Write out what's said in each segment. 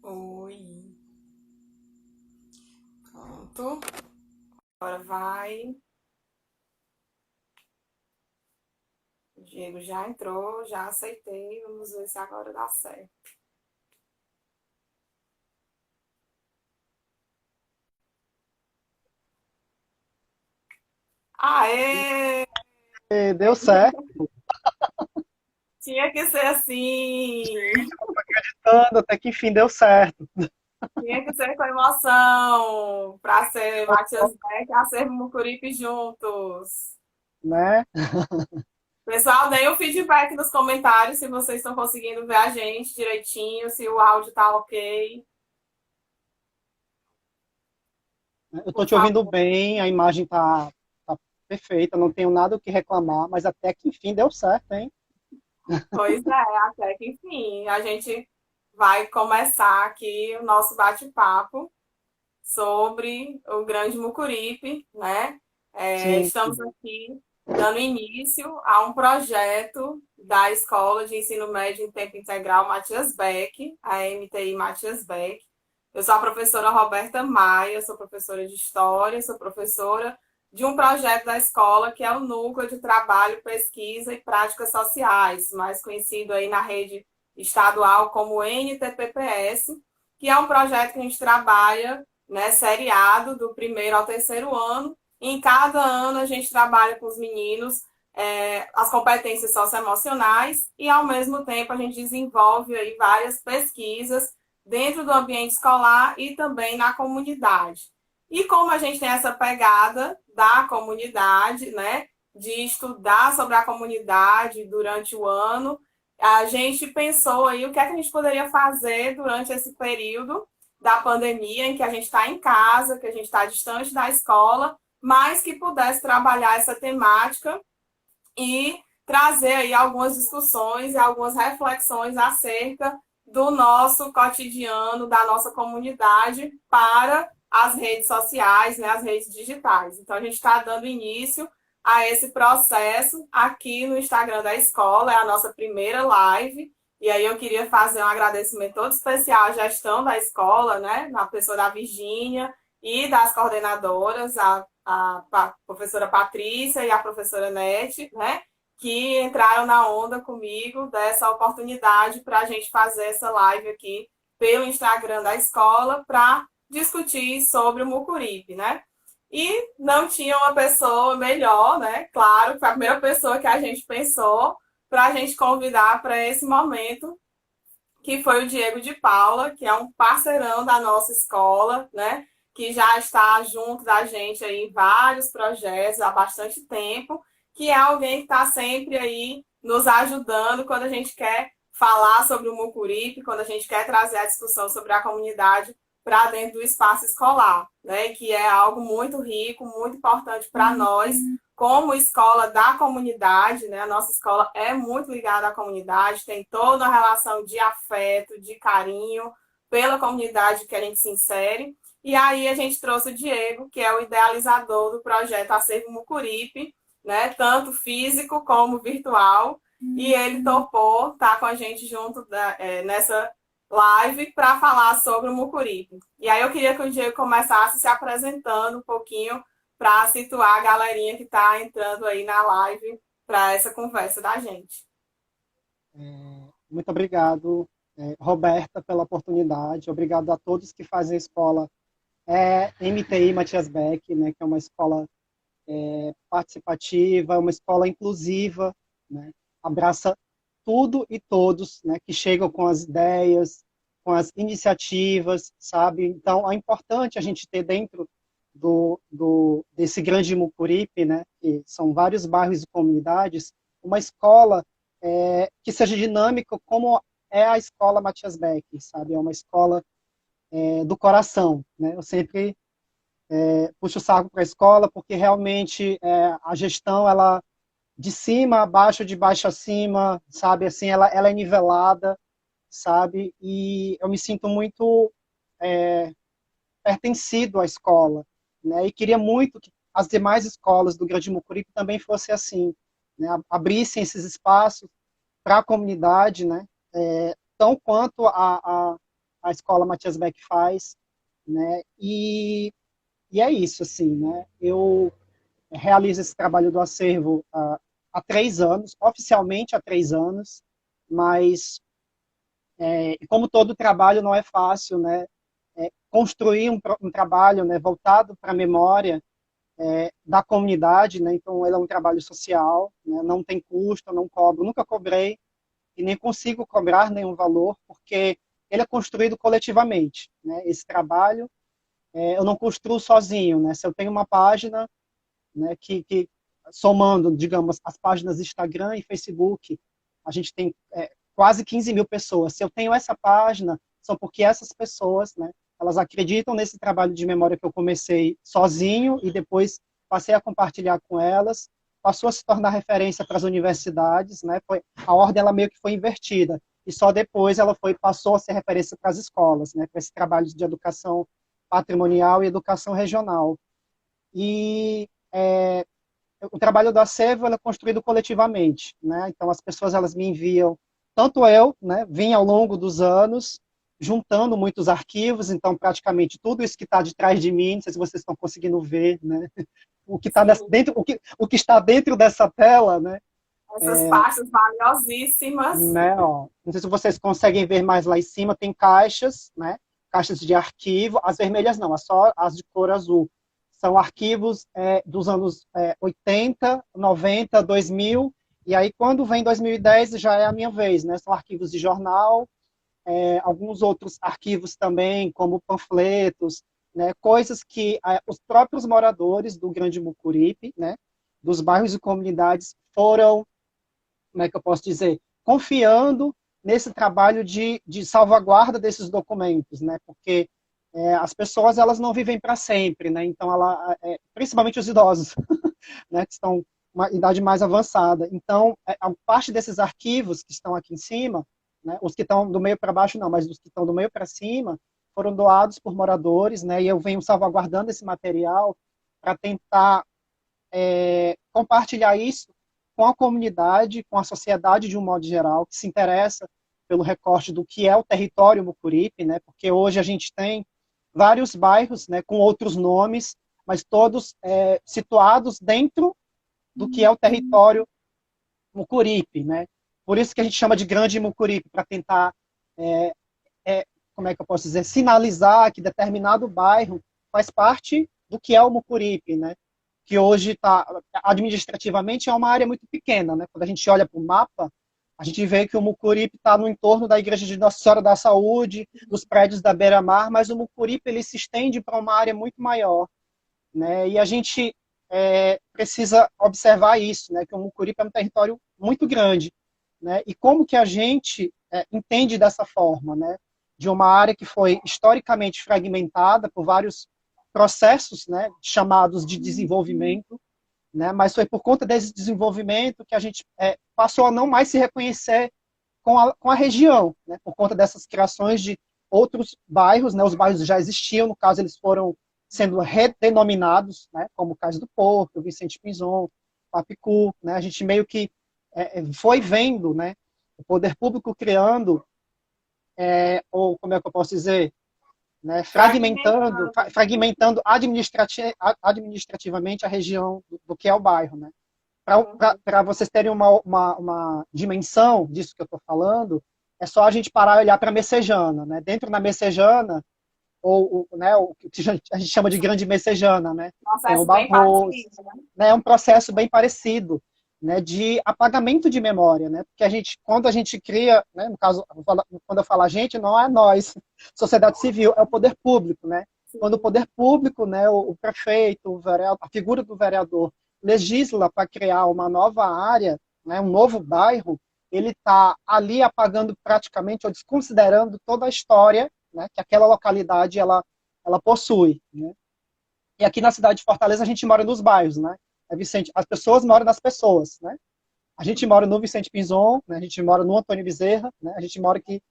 Oi, pronto. Agora vai. O Diego já entrou, já aceitei. Vamos ver se agora dá certo. Aê! E deu certo, Tinha que ser assim. até que enfim deu certo, Tinha que ser com emoção. Para ser Matias Beck, a ser Mucuripe juntos. né? Pessoal, deem o feedback nos comentários se vocês estão conseguindo ver a gente direitinho, se o áudio tá ok. Eu estou Por te ouvindo favor. bem, a imagem tá perfeita, não tenho nada o que reclamar, mas até que enfim deu certo, hein? Pois é, até que enfim, a gente vai começar aqui o nosso bate-papo sobre o Grande Mucuripe, né? Sim, Estamos aqui dando início a um projeto da Escola de Ensino Médio em Tempo Integral Matias Beck, a MTI Matias Beck. Eu sou a professora Roberta Maia, sou professora de História, sou professora de um projeto da escola que é o Núcleo de Trabalho, Pesquisa e Práticas Sociais, mais conhecido aí na rede estadual como NTPPS, que é um projeto que a gente trabalha, né, seriado do primeiro ao terceiro ano. E em cada ano a gente trabalha com os meninos as competências socioemocionais e, ao mesmo tempo, a gente desenvolve aí várias pesquisas dentro do ambiente escolar e também na comunidade. E como a gente tem essa pegada da comunidade, né, de estudar sobre a comunidade durante o ano, a gente pensou aí o que é que a gente poderia fazer durante esse período da pandemia, em que a gente está em casa, que a gente está distante da escola, mas que pudesse trabalhar essa temática e trazer aí algumas discussões e algumas reflexões acerca do nosso cotidiano, da nossa comunidade para as redes sociais, né, as redes digitais. Então, a gente está dando início a esse processo aqui no Instagram da escola, é a nossa primeira live. E aí eu queria fazer um agradecimento todo especial à gestão da escola, né, na pessoa da Virgínia e das coordenadoras, a professora Patrícia e a professora Nete, né, que entraram na onda comigo dessa oportunidade para a gente fazer essa live aqui pelo Instagram da escola para discutir sobre o Mucuripe, né? E não tinha uma pessoa melhor, né? Claro, foi a primeira pessoa que a gente pensou para a gente convidar para esse momento, que foi o Diego de Paula, que é um parceirão da nossa escola, né? Que já está junto da gente aí em vários projetos há bastante tempo, que é alguém que está sempre aí nos ajudando quando a gente quer falar sobre o Mucuripe, quando a gente quer trazer a discussão sobre a comunidade para dentro do espaço escolar, né? Que é algo muito rico, muito importante para nós, como escola da comunidade, né? A nossa escola é muito ligada à comunidade, tem toda uma relação de afeto, de carinho pela comunidade que a gente se insere. E aí a gente trouxe o Diego, que é o idealizador do projeto Acervo Mucuripe, né? Tanto físico como virtual. E ele topou estar com a gente junto nessa live para falar sobre o Mucuripe. E aí eu queria que o Diego começasse se apresentando um pouquinho para situar a galerinha que está entrando aí na live para essa conversa da gente. muito obrigado, Roberta, pela oportunidade, obrigado a todos que fazem a escola MTI Matias Beck, né, que é uma escola participativa, uma escola inclusiva, né, abraça tudo e todos, né, que chegam com as ideias, com as iniciativas, sabe? Então, é importante a gente ter dentro desse grande Mucuripe, né, que são vários bairros e comunidades, uma escola que seja dinâmica como é a escola Matias Beck, sabe? É uma escola do coração, né? Eu sempre puxo o saco para a escola porque realmente a gestão, ela de cima a baixo, de baixo a cima, sabe? Assim, ela é nivelada, sabe? E eu me sinto muito pertencido à escola, né? E queria muito que as demais escolas do Grande Mucuripe também fosse assim, né? Abrissem esses espaços para a comunidade, né? Tão quanto a escola Matias Beck faz, né? E é isso, assim, né? Eu realizo esse trabalho do acervo há 3 anos, oficialmente há 3 anos, mas como todo trabalho não é fácil, né? Construir um trabalho, né, voltado para a memória da comunidade, né? Então ele é um trabalho social, né? Não tem custo, eu não cobro, nunca cobrei e nem consigo cobrar nenhum valor, porque ele é construído coletivamente, né? Esse trabalho eu não construo sozinho, né? Se eu tenho uma página, né, que somando, digamos, as páginas Instagram e Facebook, a gente tem quase 15 mil pessoas. Se eu tenho essa página, são porque essas pessoas, né, elas acreditam nesse trabalho de memória que eu comecei sozinho e depois passei a compartilhar com elas, passou a se tornar referência para as universidades, né, a ordem ela meio que foi invertida, e só depois ela passou a ser referência para as escolas, né, para esse trabalho de educação patrimonial e educação regional. E o trabalho do acervo é construído coletivamente, né? Então as pessoas elas me enviam, tanto eu, né, vim ao longo dos anos juntando muitos arquivos, então praticamente tudo isso que está de trás de mim, não sei se vocês estão conseguindo ver, né? O que está dentro, o que está dentro dessa tela, né? Essas pastas valiosíssimas. Né, ó, não sei se vocês conseguem ver mais lá em cima, tem caixas, né? Caixas de arquivo, as vermelhas não, só as de cor azul. São arquivos dos anos 80, 90, 2000, e aí quando vem 2010 já é a minha vez, né? São arquivos de jornal, alguns outros arquivos também, como panfletos, né? Coisas que os próprios moradores do Grande Mucuripe, né? Dos bairros e comunidades foram, como é que eu posso dizer, confiando nesse trabalho de salvaguarda desses documentos, né? Porque as pessoas elas não vivem para sempre, né? Então principalmente os idosos, né? Que estão uma idade mais avançada. Então a parte desses arquivos que estão aqui em cima, né? Os que estão do meio para baixo não, mas os que estão do meio para cima foram doados por moradores, né? E eu venho salvaguardando esse material para tentar compartilhar isso com a comunidade, com a sociedade de um modo geral, que se interessa pelo recorte do que é o território Mucuripe, né? Porque hoje a gente tem vários bairros, né, com outros nomes, mas todos situados dentro do que é o território Mucuripe, né? Por isso que a gente chama de Grande Mucuripe, para tentar, como é que eu posso dizer, sinalizar que determinado bairro faz parte do que é o Mucuripe, né? Que hoje administrativamente é uma área muito pequena, né? Quando a gente olha para o mapa, a gente vê que o Mucuripe está no entorno da Igreja de Nossa Senhora da Saúde, dos prédios da Beira-Mar, mas o Mucuripe ele se estende para uma área muito maior, né? E a gente precisa observar isso, né? Que o Mucuripe é um território muito grande, né? E como que a gente entende dessa forma, né? De uma área que foi historicamente fragmentada por vários processos, né, chamados de desenvolvimento, né, mas foi por conta desse desenvolvimento que a gente passou a não mais se reconhecer com a região, né, por conta dessas criações de outros bairros, né, os bairros já existiam, no caso eles foram sendo redenominados, né, como o Cais do Porto, Vicente Pinzon, Papicu, né, a gente meio que foi vendo, né, o poder público criando, ou como é que eu posso dizer, né, fragmentando administrativamente a região do que é o bairro. Né? Para vocês terem uma dimensão disso que eu estou falando, é só a gente parar e olhar para a Messejana. Né? Dentro da Messejana, né, o que a gente chama de Grande Messejana, né? Tem o Barroso, né? É um processo bem parecido, né, de apagamento de memória, né? Porque quando a gente cria, né, no caso, quando eu falo a gente, não é nós, sociedade civil, é o poder público, né? Sim. Quando o poder público, né, o prefeito, o vereador, a figura do vereador legisla para criar uma nova área, né, um novo bairro, ele está ali apagando praticamente ou desconsiderando toda a história, né, que aquela localidade ela possui, né? E aqui na cidade de Fortaleza a gente mora nos bairros, né? As pessoas moram nas pessoas, né? A gente mora no Vicente Pinzon, né? A gente mora no Antônio Bezerra, né? A gente mora aqui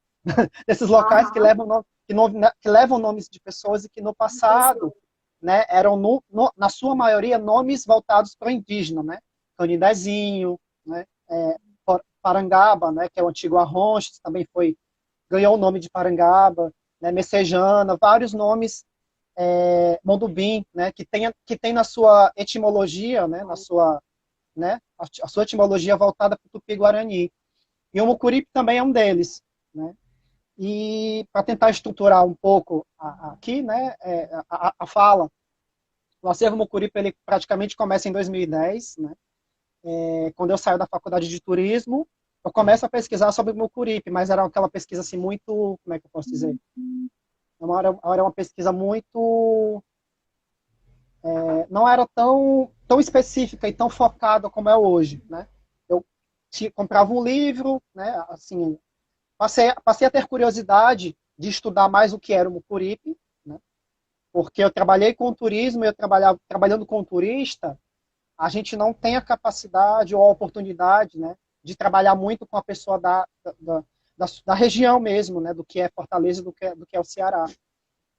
nesses locais que levam nomes de pessoas e que no passado né, eram, na sua maioria, nomes voltados para o indígena, né? Canidezinho, né? Parangaba, né, que é o antigo Arronches, também ganhou o nome de Parangaba, né, Messejana, vários nomes, Mondubim, né, que tem na sua etimologia, né, a sua etimologia voltada para o Tupi-Guarani. E o Mucuripe também é um deles, né? E para tentar estruturar um pouco aqui, né, a fala, o acervo Mucuripe ele praticamente começa em 2010, né? Quando eu saio da faculdade de turismo, eu começo a pesquisar sobre o Mucuripe, mas era aquela pesquisa assim muito, como é que eu posso dizer? Era uma pesquisa muito, não era tão específica e tão focada como é hoje, né? Eu comprava um livro, né? Assim, passei a ter curiosidade de estudar mais o que era o Mucuripe, né? Porque eu trabalhei com turismo e trabalhando com turista, a gente não tem a capacidade ou a oportunidade, né, de trabalhar muito com a pessoa da região mesmo, né, do que é Fortaleza, do que é o Ceará.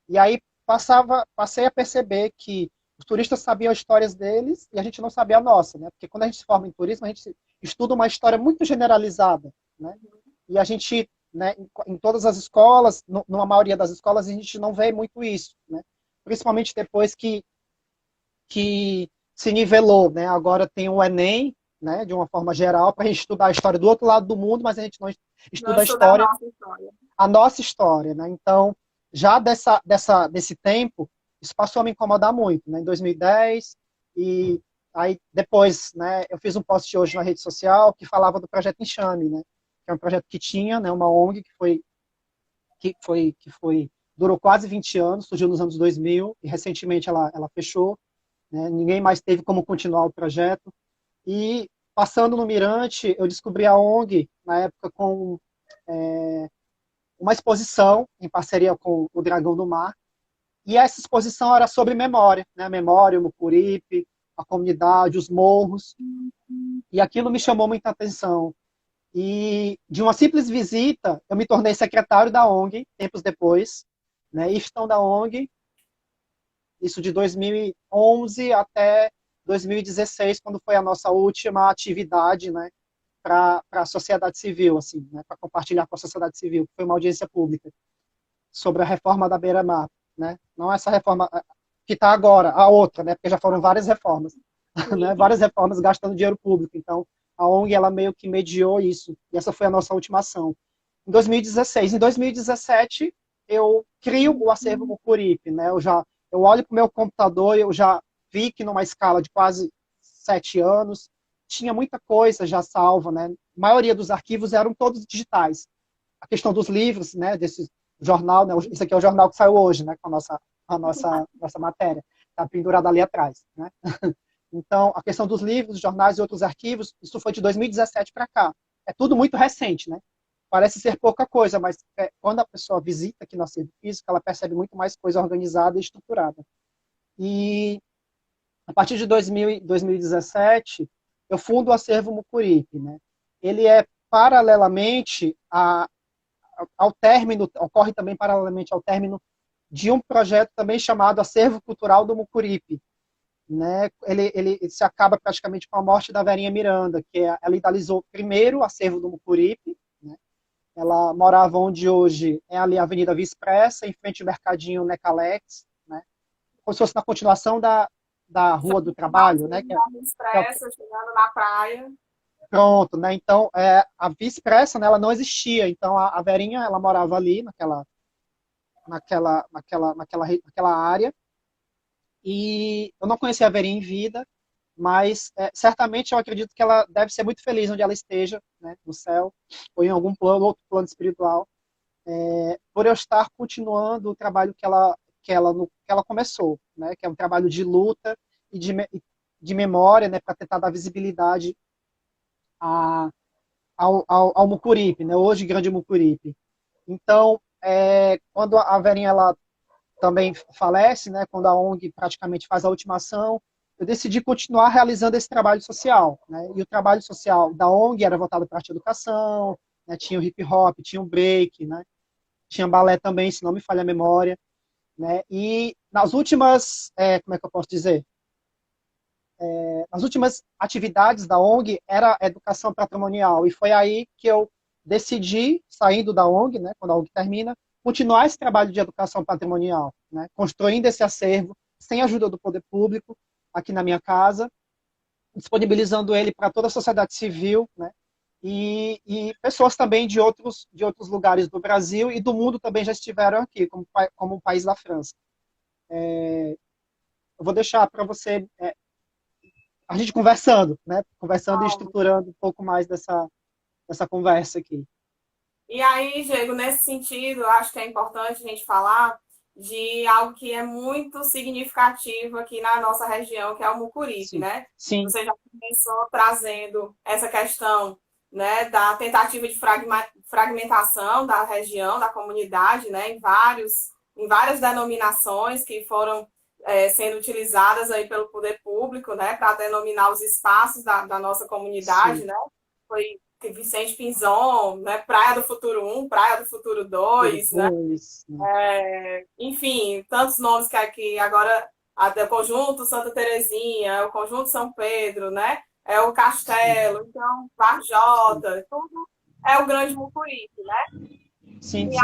E aí passei a perceber que os turistas sabiam as histórias deles e a gente não sabia a nossa, né? Porque quando a gente se forma em turismo, a gente estuda uma história muito generalizada, né? E a gente, né, em todas as escolas, numa maioria das escolas, a gente não vê muito isso, né? Principalmente depois que se nivelou, né? Agora tem o Enem, né, de uma forma geral, para a gente estudar a história do outro lado do mundo, mas a gente não Não estuda estudar a nossa história. a nossa história, né? Então, já desse tempo, isso passou a me incomodar muito, né? Em 2010, e aí depois, né, eu fiz um post hoje na rede social que falava do projeto Enxame, né? Que é um projeto que tinha, né, uma ONG que durou quase 20 anos, surgiu nos anos 2000 e recentemente ela fechou, né? Ninguém mais teve como continuar o projeto. E passando no Mirante, eu descobri a ONG na época com uma exposição em parceria com o Dragão do Mar. E essa exposição era sobre memória, né? A memória, o Mucuripe, a comunidade, os morros. E aquilo me chamou muita atenção. E de uma simples visita, eu me tornei secretário da ONG, tempos depois, né? E estão da ONG, isso de 2011 até 2016, quando foi a nossa última atividade, né? Para a sociedade civil, assim, né? Para compartilhar com a sociedade civil, que foi uma audiência pública sobre a reforma da Beira-Mar, né? Não essa reforma que está agora, a outra, né? Porque já foram várias reformas, né? Várias reformas gastando dinheiro público. Então, a ONG ela meio que mediou isso. E essa foi a nossa última ação. Em 2016, em 2017, eu crio o acervo Mucuripe, né? Eu olho para o meu computador e eu já vi que numa escala de quase 7 anos tinha muita coisa já salva, né? A maioria dos arquivos eram todos digitais. A questão dos livros, né? Desse jornal, né? Isso aqui é o jornal que saiu hoje, né? Com a nossa matéria, está pendurado ali atrás, né? Então, a questão dos livros, jornais e outros arquivos, isso foi de 2017 para cá. É tudo muito recente, né? Parece ser pouca coisa, mas quando a pessoa visita aqui no acervo físico, ela percebe muito mais coisa organizada e estruturada. E a partir de 2017, eu fundo o acervo Mucuripe, né? Ele é paralelamente ocorre também paralelamente ao término de um projeto também chamado Acervo Cultural do Mucuripe, né? Ele se acaba praticamente com a morte da Verinha Miranda, que ela idealizou primeiro o acervo do Mucuripe, né? Ela morava onde hoje é ali a Avenida Via Expressa, em frente ao Mercadinho Necalex, né? Como se fosse na continuação da Rua do Trabalho, né? Expressa, chegando na praia. Pronto, né? Então, a Via Expressa, né, ela não existia. Então, a Verinha, ela morava ali, naquela área. E eu não conhecia a Verinha em vida, mas certamente eu acredito que ela deve ser muito feliz onde ela esteja, né, no céu, ou em algum outro plano espiritual, por eu estar continuando o trabalho que ela começou, né, que é um trabalho de luta e de memória, né, para tentar dar visibilidade ao Mucuripe, né, hoje grande Mucuripe. Então, quando a Verinha ela também falece, né, quando a ONG praticamente faz a última ação, eu decidi continuar realizando esse trabalho social, né, e o trabalho social da ONG era voltado para a arte e educação, né, tinha o hip hop, tinha o break, né, tinha balé também, se não me falha a memória, né? E nas últimas, como é que eu posso dizer? As últimas atividades da ONG era a educação patrimonial, e foi aí que eu decidi, saindo da ONG, né, quando a ONG termina, continuar esse trabalho de educação patrimonial, né, construindo esse acervo, sem a ajuda do poder público, aqui na minha casa, disponibilizando ele para toda a sociedade civil, né, e pessoas também de outros lugares do Brasil e do mundo também já estiveram aqui, como o país da França. Eu vou deixar para você a gente conversando, né? Conversando e estruturando um pouco mais dessa conversa aqui. E aí, Diego, nesse sentido, eu acho que é importante a gente falar de algo que é muito significativo aqui na nossa região, que é o Mucuripe, Sim, né? sim, Você já começou trazendo essa questão, né, da tentativa de fragmentação da região, da comunidade, né, em várias denominações que foram sendo utilizadas aí pelo poder público, né, para denominar os espaços da nossa comunidade, sim. né? Foi Vicente Pinzon, né? Praia do Futuro 1, Praia do Futuro Por 2, né? dois, né? Enfim, tantos nomes que aqui agora até o Conjunto Santa Terezinha, o Conjunto São Pedro, né? É o Sim, Castelo, então sim, Varjota, tudo é o Grande Mucuripe, né? sim, E sim,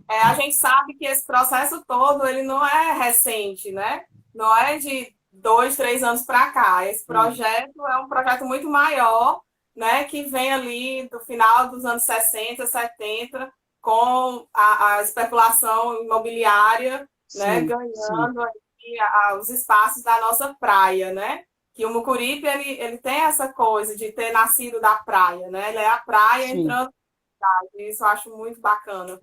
aí a gente sabe que esse processo todo ele não é recente, né? Não é de 2, 3 anos para cá. Esse sim, projeto é um projeto muito maior, né? Que vem ali do final dos anos 60, 70, com a especulação imobiliária, né? sim, sim, Ganhando aí os espaços da nossa praia, né? Que o Mucuripe ele tem essa coisa de ter nascido da praia, né? Ele é a praia sim. entrando. Isso eu acho muito bacana.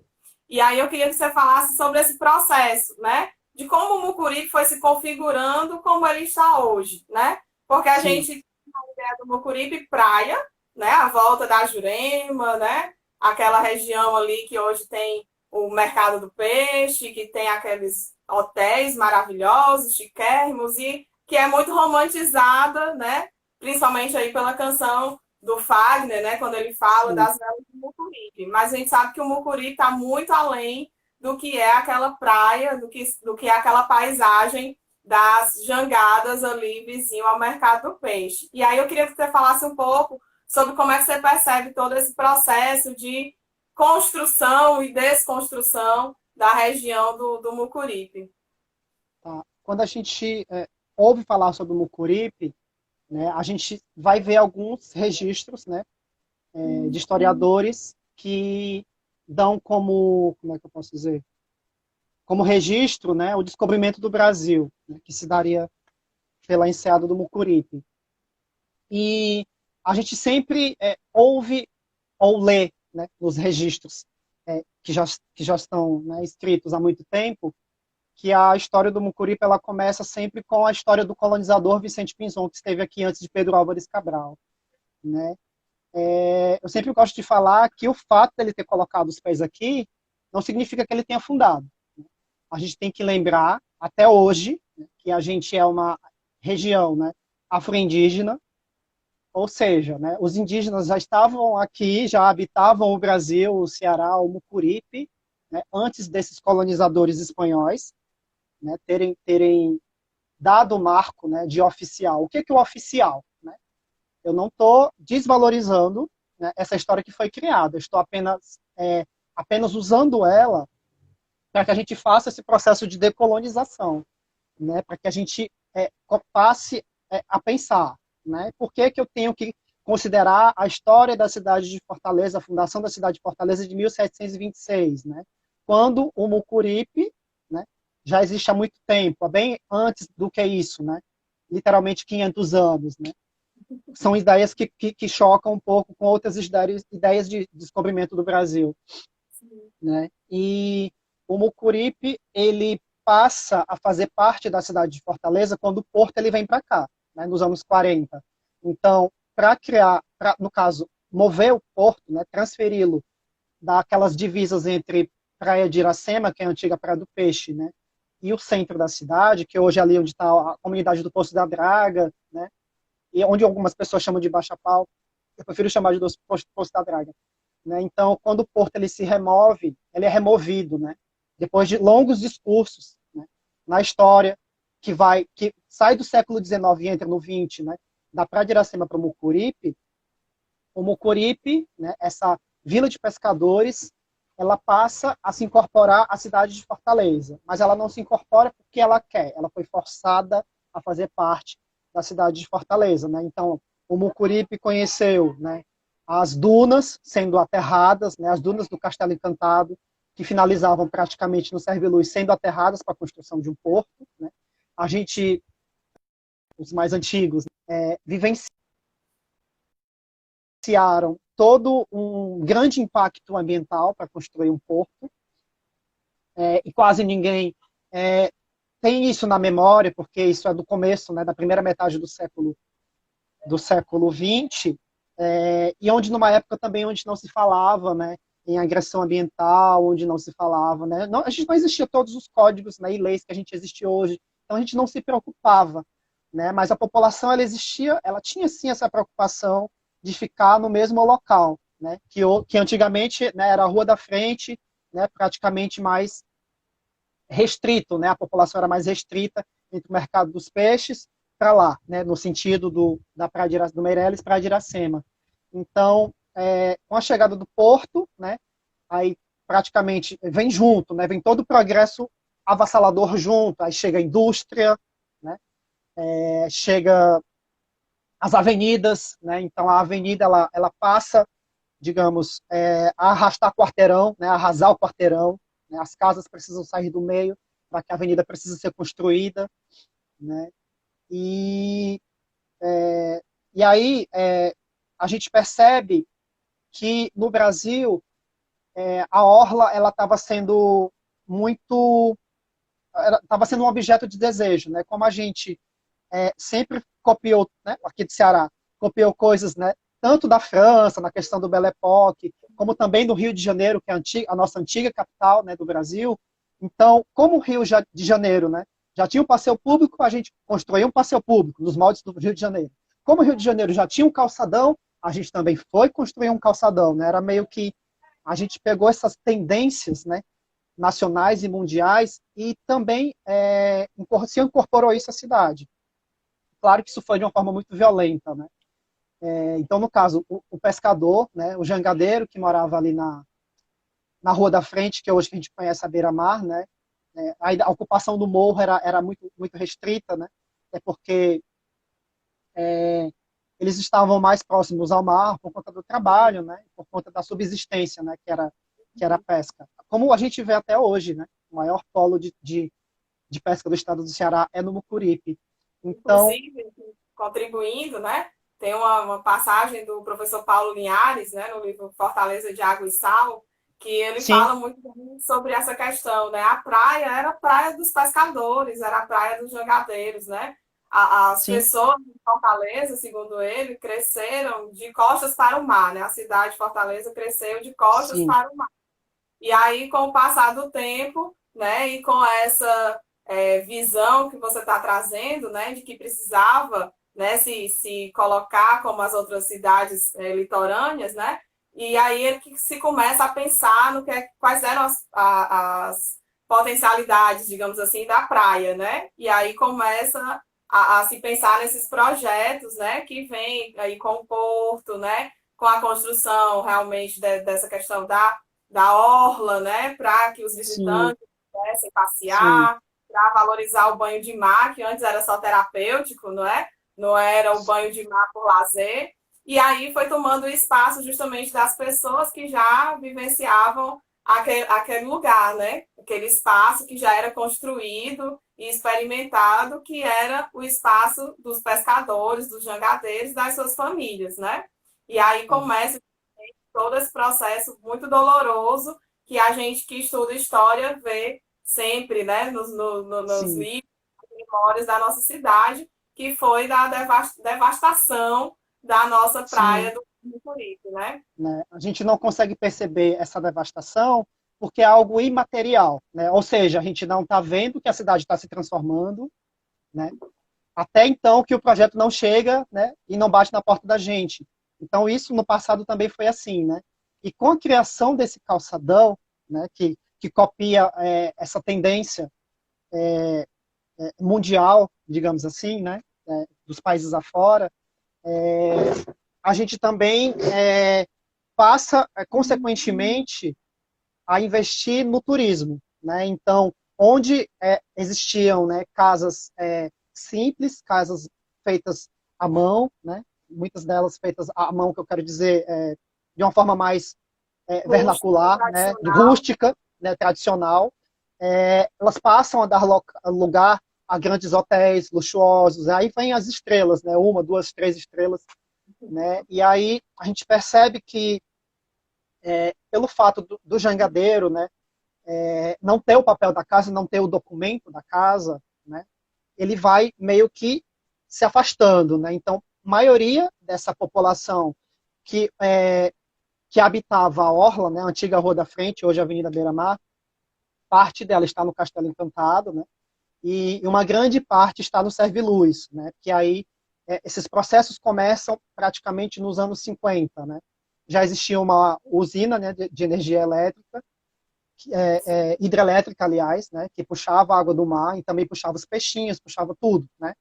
E aí eu queria que você falasse sobre esse processo, né? De como o Mucuripe foi se configurando como ele está hoje, né? Porque a Sim. gente tem a ideia do Mucuripe praia, né? A volta da Jurema, né? Aquela região ali que hoje tem o mercado do peixe, que tem aqueles hotéis maravilhosos, chiquérrimos, e que é muito romantizada, né? Principalmente aí pela canção do Fagner, né? Quando ele fala Sim. das velas do Mucuripe. Mas a gente sabe que o Mucuripe está muito além do que é aquela praia, do que é aquela paisagem das jangadas ali vizinho ao mercado do peixe. E aí eu queria que você falasse um pouco sobre como é que você percebe todo esse processo de construção e desconstrução da região do Mucuripe. Tá. Quando a gente ouve falar sobre o Mucuripe, né, a gente vai ver alguns registros, né, de historiadores que dão como é que eu posso dizer? Como registro, né, o descobrimento do Brasil, né, que se daria pela enseada do Mucuripe. E a gente sempre ouve ou lê, né, nos registros que já estão, né, escritos há muito tempo, que a história do Mucuripe ela começa sempre com a história do colonizador Vicente Pinzon, que esteve aqui antes de Pedro Álvares Cabral, né? Eu sempre gosto de falar que o fato dele ter colocado os pés aqui não significa que ele tenha fundado. A gente tem que lembrar, até hoje, né, que a gente é uma região, né, afro-indígena, ou seja, né, os indígenas já estavam aqui, já habitavam o Brasil, o Ceará, o Mucuripe, né, antes desses colonizadores espanhóis, né, terem dado o marco, né, de oficial. O que é o oficial? Né? Eu não estou desvalorizando, né, essa história que foi criada, eu estou apenas usando ela para que a gente faça esse processo de decolonização, né, para que a gente passe a pensar, né, por que eu tenho que considerar a história da cidade de Fortaleza, a fundação da cidade de Fortaleza de 1726, né, quando o Mucuripe, né, já existe há muito tempo, bem antes do que isso, né, literalmente 500 anos, né. São ideias que chocam um pouco com outras ideias de descobrimento do Brasil, né? E o Mucuripe, ele passa a fazer parte da cidade de Fortaleza quando o Porto ele vem para cá, né, nos anos 40. Então, para criar, no caso, mover o Porto, né, transferi-lo daquelas divisas entre Praia de Iracema, que é a antiga Praia do Peixe, né, e o centro da cidade, que hoje é ali onde está a comunidade do Poço da Draga, né, e onde algumas pessoas chamam de Baixa Pau, eu prefiro chamar de Poço da Draga. Né? Então, quando o porto ele se remove, ele é removido, né? depois de longos discursos, né, na história, que sai do século XIX e entra no XX, né, da Praia de Iracema para o Mucuripe, né, essa vila de pescadores, ela passa a se incorporar à cidade de Fortaleza, mas ela não se incorpora porque ela quer, ela foi forçada a fazer parte da cidade de Fortaleza, né? Então, o Mucuripe conheceu, né, as dunas sendo aterradas, né, as dunas do Castelo Encantado, que finalizavam praticamente no Serviluz, sendo aterradas para a construção de um porto, né? A gente, os mais antigos, vivenciaram todo um grande impacto ambiental para construir um porto, e quase ninguém tem isso na memória, porque isso é do começo, né, da primeira metade do século XX, e onde numa época também onde não se falava, né, em agressão ambiental, onde não se falava, né, não, a gente não existia todos os códigos, né, e leis que a gente existe hoje, então a gente não se preocupava, né, mas a população ela existia, ela tinha sim essa preocupação de ficar no mesmo local, né, que antigamente, né, era a Rua da Frente, né, praticamente mais restrito, né, a população era mais restrita entre o mercado dos peixes para lá, né, no sentido da Praia de do Meireles para Iracema. Então, com a chegada do porto, né, aí praticamente vem junto, né, vem todo o progresso avassalador junto, aí chega a indústria, né, chega as avenidas, né, então a avenida ela passa, digamos, a arrastar quarteirão, né, a arrasar o quarteirão, né, as casas precisam sair do meio para que a avenida precise ser construída, né, e, e aí a gente percebe que no Brasil a orla ela estava sendo muito, estava sendo um objeto de desejo, né, como a gente sempre copiou, né, aqui de Ceará, copiou coisas, né, tanto da França, na questão do Belle Époque, como também do Rio de Janeiro, que é a nossa antiga capital, né, do Brasil. Então, como o Rio de Janeiro, né, já tinha um passeio público, a gente construiu um passeio público nos moldes do Rio de Janeiro. Como o Rio de Janeiro já tinha um calçadão, a gente também foi construir um calçadão, né? Era meio que a gente pegou essas tendências, né, nacionais e mundiais e também se incorporou isso à cidade. Claro que isso foi de uma forma muito violenta, né? Então, no caso, o pescador, né, o jangadeiro que morava ali na Rua da Frente, que hoje a gente conhece a beira-mar, né? A ocupação do morro era muito, muito restrita, né? É porque eles estavam mais próximos ao mar por conta do trabalho, né? Por conta da subsistência, né? Que era a pesca. Como a gente vê até hoje, né? O maior polo de pesca do estado do Ceará é no Mucuripe. Então, inclusive, contribuindo, né? Tem uma passagem do professor Paulo Linhares, né, no livro Fortaleza de Água e Sal, que ele sim, fala muito sobre essa questão, né? A praia era a praia dos pescadores, era a praia dos jangadeiros, né? As sim, pessoas de Fortaleza, segundo ele, cresceram de costas para o mar, né? A cidade de Fortaleza cresceu de costas sim, para o mar. E aí, com o passar do tempo, né, e com essa visão que você está trazendo, né, de que precisava, né, se colocar como as outras cidades litorâneas, né, e aí é que se começa a pensar no quais eram as potencialidades, digamos assim, da praia, né, e aí começa a se pensar nesses projetos, né, que vem aí com o porto, né, com a construção realmente dessa questão da orla, né, para que os sim, visitantes pudessem sim, passear, para valorizar o banho de mar, que antes era só terapêutico, não é? Não era o banho de mar por lazer. E aí foi tomando espaço justamente das pessoas que já vivenciavam aquele lugar, né? Aquele espaço que já era construído e experimentado, que era o espaço dos pescadores, dos jangadeiros, das suas famílias, né? E aí começa todo esse processo muito doloroso que a gente que estuda história vê sempre, né, nos sim, livros, memórias da nossa cidade, que foi da devastação da nossa sim, praia do Murico, né? né? A gente não consegue perceber essa devastação porque é algo imaterial, né? Ou seja, a gente não está vendo que a cidade está se transformando, né? Até então que o projeto não chega, né? E não bate na porta da gente. Então isso no passado também foi assim, né? E com a criação desse calçadão, né? Que que copia essa tendência mundial, digamos assim, né, dos países afora, a gente também passa, consequentemente, a investir no turismo, né? Então, onde existiam, né, casas simples, casas feitas à mão, né? Muitas delas feitas à mão, que eu quero dizer, de uma forma mais Rústica, vernacular, né, tradicional. rústica, né, tradicional, elas passam a dar lugar a grandes hotéis luxuosos. Aí vem as estrelas, né, uma, duas, três estrelas, né, e aí a gente percebe que pelo fato do jangadeiro, né, não ter o papel da casa, não ter o documento da casa, né, ele vai meio que se afastando, né. Então, a maioria dessa população que que habitava a Orla, né, a antiga Rua da Frente, hoje Avenida Beira-Mar, parte dela está no Castelo Encantado, né, e uma grande parte está no Serviluz, né, que aí esses processos começam praticamente nos anos 50, né. Já existia uma usina, né, de energia elétrica, hidrelétrica, aliás, né, que puxava a água do mar e também puxava os peixinhos, puxava tudo, né,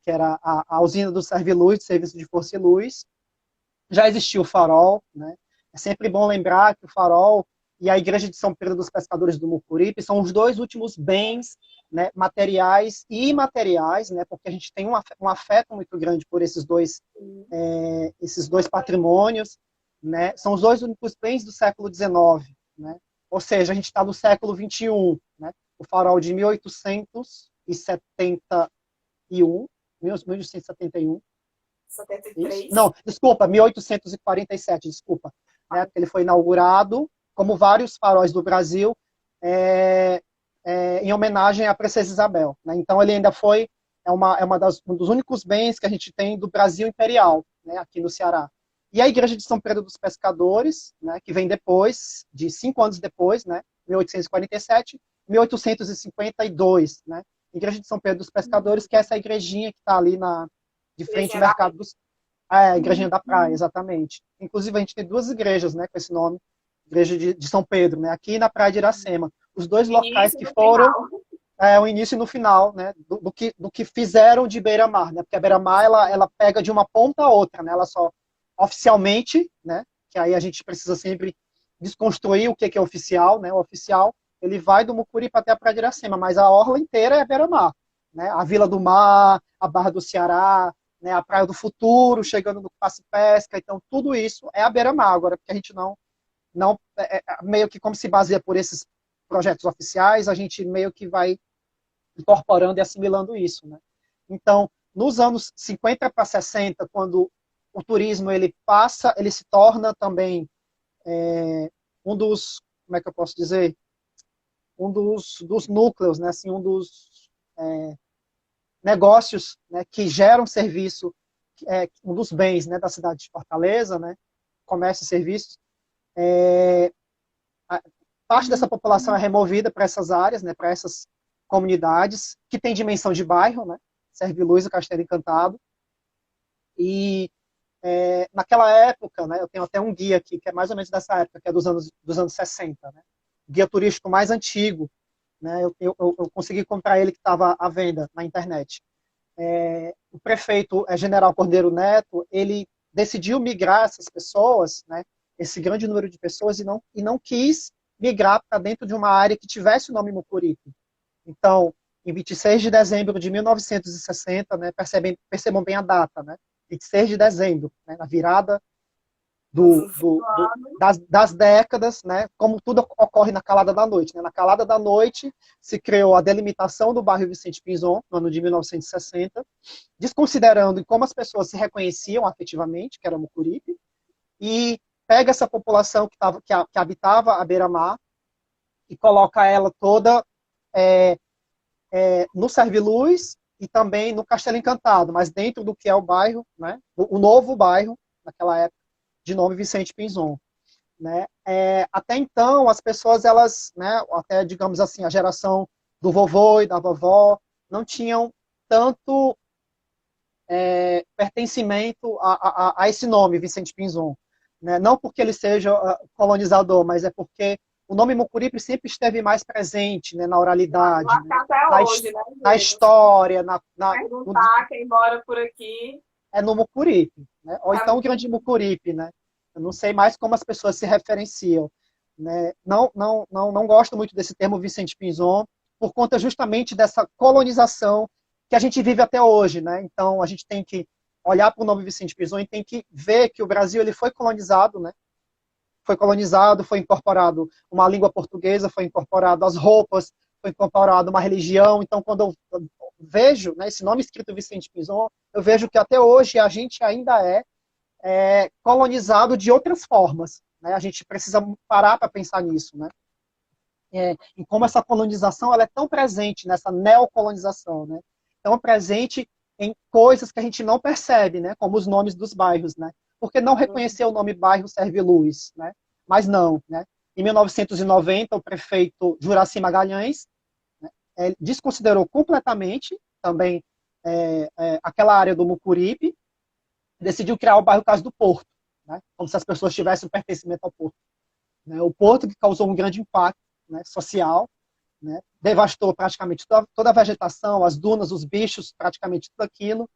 que era a usina do Serviluz, de serviço de força e luz. Já existia o farol, né. É sempre bom lembrar que o farol e a Igreja de São Pedro dos Pescadores do Mucuripe são os dois últimos bens, né, materiais e imateriais, né, porque a gente tem um afeto muito grande por esses dois patrimônios, né, são os dois únicos bens do século XIX, né, ou seja, a gente está no século XXI, né, o farol de 1871, 1871, isso? 73. Não, desculpa, 1847, desculpa. Né, porque ele foi inaugurado, como vários faróis do Brasil, em homenagem à Princesa Isabel. Né? Então, ele ainda foi um dos únicos bens que a gente tem do Brasil imperial, né, aqui no Ceará. E a Igreja de São Pedro dos Pescadores, né, que vem depois, de 5 anos depois, né, 1847, 1852, né, Igreja de São Pedro dos Pescadores, que é essa igrejinha que está ali de frente ao Igrejinha da mercado dos a Igrejinha da Praia, exatamente. Inclusive, a gente tem duas igrejas, né, com esse nome, Igreja de São Pedro, né, aqui na Praia de Iracema. Os dois locais início que no foram final. o início e no final, né, do que fizeram de Beira-Mar, né, porque a Beira-Mar, ela pega de uma ponta a outra, né, ela só, oficialmente, né, que aí a gente precisa sempre desconstruir o que é oficial, né, o oficial, ele vai do Mucuripe até a Praia de Iracema, mas a orla inteira é Beira-Mar, né, a Vila do Mar, a Barra do Ceará, né, a Praia do Futuro, chegando no Passe Pesca, então tudo isso é a beira-mar agora, porque a gente não meio que como se baseia por esses projetos oficiais, a gente meio que vai incorporando e assimilando isso, né? Então, nos anos 50 para 60, quando o turismo ele se torna também um dos, como é que eu posso dizer, um dos núcleos, né, assim, um dos negócios, né, que geram serviço, um dos bens, né, da cidade de Fortaleza, né, comércio e serviços, parte dessa população é removida para essas áreas, né, para essas comunidades, que tem dimensão de bairro, né, Serviluz e Castelo Encantado, e naquela época, né, eu tenho até um guia aqui, que é mais ou menos dessa época, que é dos anos 60, né, guia turístico mais antigo, né, eu consegui comprar ele que estava à venda na internet. O prefeito General Cordeiro Neto, ele decidiu migrar essas pessoas, né, esse grande número de pessoas, e não quis migrar para dentro de uma área que tivesse o nome Mucuripe. Então, em 26 de dezembro de 1960, né, percebam bem a data, né, 26 de dezembro, né, na virada No fim do das décadas, né, como tudo ocorre na calada da noite. Né? Na calada da noite se criou a delimitação do bairro Vicente Pinzon, no ano de 1960, desconsiderando como as pessoas se reconheciam afetivamente, que era Mucuripe, e pega essa população que habitava a beira-mar e coloca ela toda no Serviluz e também no Castelo Encantado, mas dentro do que é o bairro, né, o novo bairro, naquela época, de nome Vicente Pinzon. Né? Até então, as pessoas, elas, né, até, digamos assim, a geração do vovô e da vovó, não tinham tanto pertencimento a esse nome, Vicente Pinzon. Né? Não porque ele seja colonizador, mas é porque o nome Mucuripe sempre esteve mais presente, né, na Eu oralidade, acho que né, até hoje, né, na Diego? história, no, Perguntar quem mora por aqui. é no Mucuripe, né? Ou É então o muito Grande Mucuripe, né? Eu não sei mais como as pessoas se referenciam, né? Não gosto muito desse termo Vicente Pinzon por conta justamente dessa colonização que a gente vive até hoje, né? Então a gente tem que olhar para o nome Vicente Pinzon e tem que ver que o Brasil ele foi colonizado, né? Foi colonizado, foi incorporado uma língua portuguesa, foi incorporado as roupas, foi incorporado uma religião. Então, quando eu vejo, né, esse nome escrito Vicente Pinzon, eu vejo que até hoje a gente ainda é colonizado de outras formas. Né? A gente precisa parar para pensar nisso, né? Em como essa colonização ela é tão presente nessa neocolonização, né? Tão presente em coisas que a gente não percebe, né? Como os nomes dos bairros, né? Porque não reconhecer o nome bairro Serve Luz, né? Mas não, né? Em 1990, o prefeito Juracy Magalhães desconsiderou completamente também aquela área do Mucuripe, decidiu criar o bairro Cais do Porto, né? Como se as pessoas tivessem um pertencimento ao porto. Né? O porto que causou um grande impacto, né, social, né? Devastou praticamente toda a vegetação, as dunas, os bichos, praticamente tudo aquilo,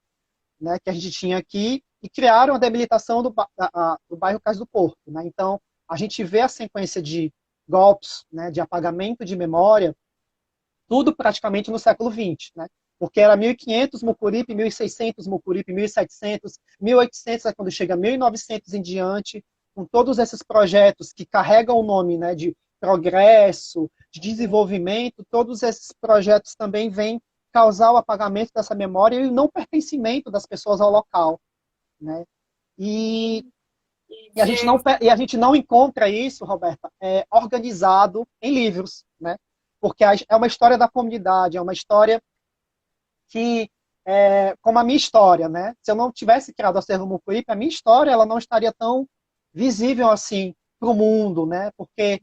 né, que a gente tinha aqui, e criaram a debilitação do bairro Cais do Porto. Né? Então, a gente vê a sequência de golpes, né, de apagamento de memória, tudo praticamente no século XX, né? Porque era 1500 Mucuripe, 1600 Mucuripe, 1700, 1800 é quando chega 1900 em diante, com todos esses projetos que carregam o nome, né, de progresso, de desenvolvimento, todos esses projetos também vêm causar o apagamento dessa memória e o não pertencimento das pessoas ao local, né? E, E, Diego, e a gente não encontra isso, Roberta, organizado em livros, né? Porque é uma história da comunidade, é uma história que, como a minha história, né? Se eu não tivesse criado o Acervo Mucuripe, a minha história ela não estaria tão visível assim para o mundo, né? Porque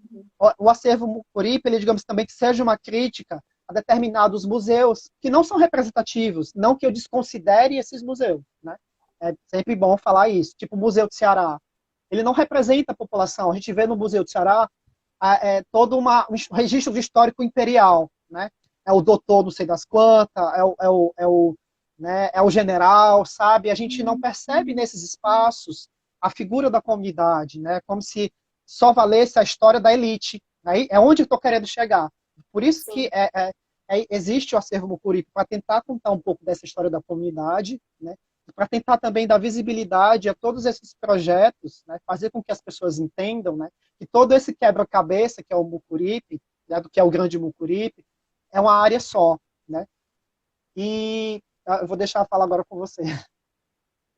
o Acervo Mucuripe, ele, digamos também que seja uma crítica a determinados museus que não são representativos, não que eu desconsidere esses museus, né? É sempre bom falar isso, tipo o Museu do Ceará. Ele não representa a população. A gente vê no Museu do Ceará todo um registro de histórico imperial, né? É o doutor não sei das quantas, né, é o general, sabe? A gente não percebe nesses espaços a figura da comunidade, né? Como se só valesse a história da elite. Né? É onde eu estou querendo chegar. Por isso que sim. existe o acervo Mucuripe, para tentar contar um pouco dessa história da comunidade, né? Para tentar também dar visibilidade a todos esses projetos, né? Fazer com que as pessoas entendam, né? Que todo esse quebra-cabeça que é o Mucuripe, né? Do que é o Grande Mucuripe, é uma área só, né? E eu vou deixar falar agora com você.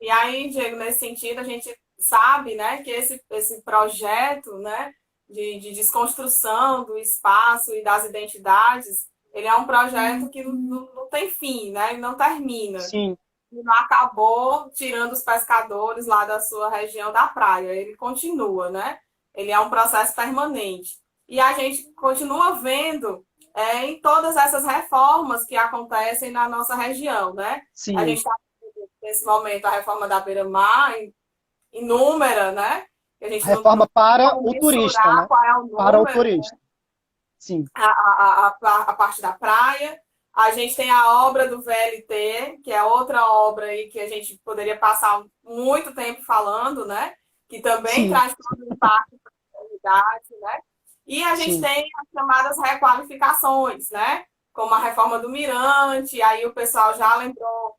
E aí, Diego, nesse sentido, a gente sabe, né, que esse projeto, né, de desconstrução do espaço e das identidades, ele é um projeto que não tem fim, né, ele não termina. Sim, E não acabou tirando os pescadores lá da sua região da praia, ele continua, né? Ele é um processo permanente. E a gente continua vendo em todas essas reformas que acontecem na nossa região, né? A gente sim. está nesse momento a reforma da beira-mar, inúmera, né? Que a gente Reforma não tem para como o turista, mensurar né? qual é o Para o número, turista. Sim, a parte da praia. A gente tem a obra do VLT, que é outra obra aí que a gente poderia passar muito tempo falando, né? Que também sim, traz todo o impacto para a comunidade, né? E a gente sim, tem as chamadas requalificações, né? Como a reforma do Mirante, aí o pessoal já lembrou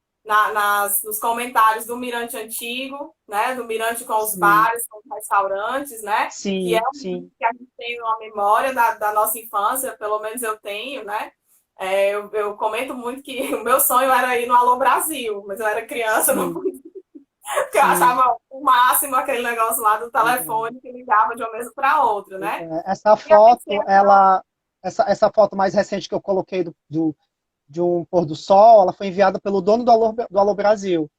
nos comentários do Mirante antigo, né? Do Mirante com os sim, bares, com os restaurantes, né? Que é sim, um sim. que a gente tem uma memória da nossa infância, pelo menos eu tenho, né? Eu comento muito que o meu sonho era ir no Alô Brasil, mas eu era criança, não Sim, podia, porque eu sim. achava o máximo aquele negócio lá do telefone que ligava de uma mesa para outra, né? Essa E a gente foto, tem essa foto mais recente que eu coloquei de um pôr do sol, ela foi enviada pelo dono do Alô Brasil.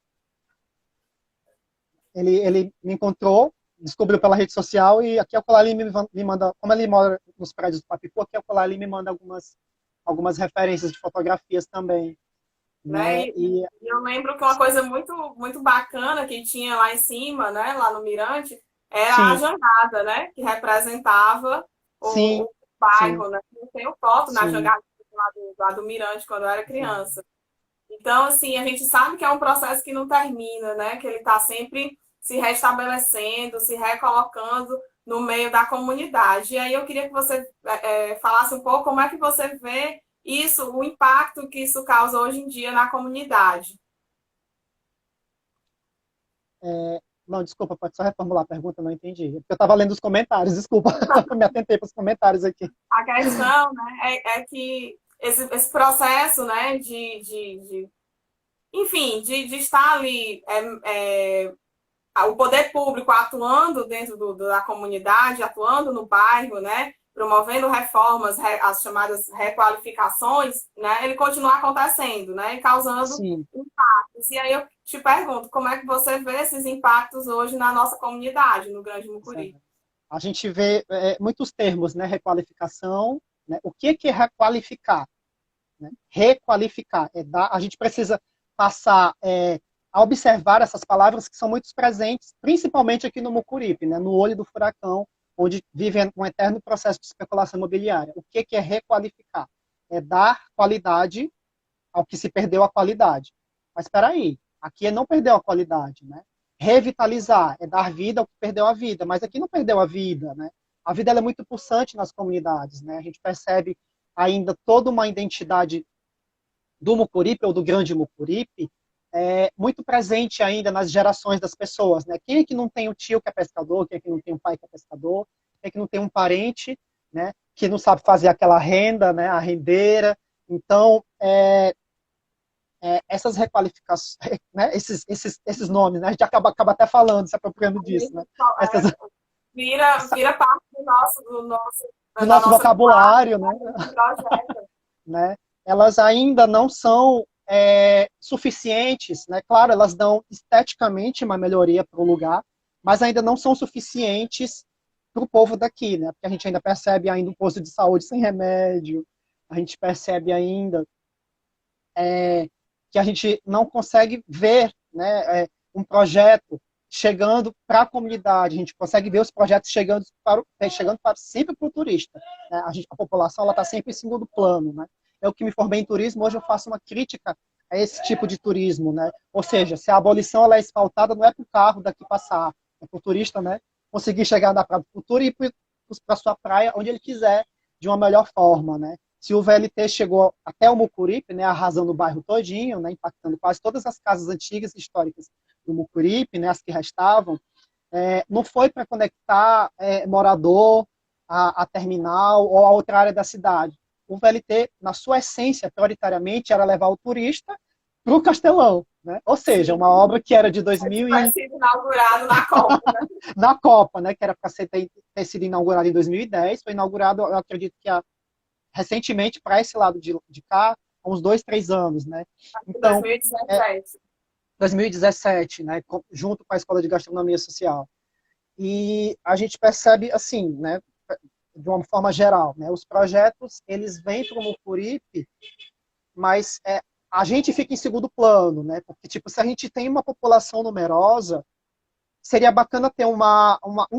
Ele me encontrou, descobriu pela rede social e aqui é o Colar ele me manda, como ele mora nos prédios do Papicu, aqui é o Colar ele me manda algumas referências de fotografias também, né? né? E E eu lembro que uma coisa muito bacana que tinha lá em cima, né, lá no Mirante, era a sim, jangada, né, que representava Sim, o sim, bairro, né? Eu tenho foto na sim. jangada lá do Mirante, quando eu era criança. Então, assim, a gente sabe que é um processo que não termina, né? Que ele está sempre se restabelecendo, se recolocando no meio da comunidade. E aí eu queria que você falasse um pouco como é que você vê isso, o impacto que isso causa hoje em dia na comunidade. Não, desculpa, pode só reformular a pergunta, não entendi. É porque eu estava lendo os comentários, desculpa, me atentei para os comentários aqui. A questão, né, é que esse processo, né, enfim, de estar ali o poder público atuando dentro da comunidade, atuando no bairro, né, promovendo reformas, as chamadas requalificações, né, ele continua acontecendo, né, e causando Sim, impactos. E aí eu te pergunto, como é que você vê esses impactos hoje na nossa comunidade, no Grande Mucuri? a gente vê muitos termos, né? Requalificação, né? O que é requalificar? Né? Requalificar é dar. A gente precisa passar a observar essas palavras que são muito presentes, principalmente aqui no Mucuripe, né? No olho do furacão, onde vive um eterno processo de especulação imobiliária. O que é requalificar? É dar qualidade ao que se perdeu a qualidade. Mas espera aí, aqui não perdeu a qualidade, né? Revitalizar é dar vida ao que perdeu a vida, mas aqui não perdeu a vida, né? A vida ela é muito pulsante nas comunidades, né? A gente percebe ainda toda uma identidade do Mucuripe ou do Grande Mucuripe muito presente ainda nas gerações das pessoas, né? Quem é que não tem um tio que é pescador, quem é que não tem um pai que é pescador, quem é que não tem um parente, né? Que não sabe fazer aquela renda, né? A rendeira. Então, essas requalificações, né, esses nomes, né, a gente acaba até falando, se apropriando disso, né, essas, Vira parte do da nosso nossa vocabulário, né, projeto. né, elas ainda não são suficientes, né, claro, elas dão esteticamente uma melhoria para o lugar, mas ainda não são suficientes para o povo daqui, né, porque a gente ainda percebe ainda um posto de saúde sem remédio, a gente percebe ainda que a gente não consegue ver, né, um projeto chegando para a comunidade, a gente consegue ver os projetos chegando sempre para o turista. Né? A população está sempre em segundo plano. Né? Eu que me formei em turismo, hoje eu faço uma crítica a esse tipo de turismo. Né? Ou seja, se a abolição ela é asfaltada, não é para o carro daqui passar, é para o turista conseguir chegar na praia futura e ir para a sua praia onde ele quiser, de uma melhor forma. Né? Se o VLT chegou até o Mucuripe, né, arrasando o bairro todinho, né, impactando quase todas as casas antigas e históricas do Mucuripe, né, as que restavam, não foi para conectar morador a terminal ou a outra área da cidade. O VLT, na sua essência, prioritariamente, era levar o turista para o Castelão. Né? Ou seja, Sim, uma obra que era de vai ser inaugurado na Copa, né? na Copa, né, que era para ter sido inaugurada em 2010, foi inaugurado, eu acredito que recentemente para esse lado de cá, há uns 2, 3 anos, né? Em Então, 2017. 2017, né? Junto com a Escola de Gastronomia Social. E a gente percebe assim, né? De uma forma geral, né? Os projetos eles vêm para o Mucuripe, mas a gente fica em segundo plano, né? Porque tipo, se a gente tem uma população numerosa, seria bacana ter um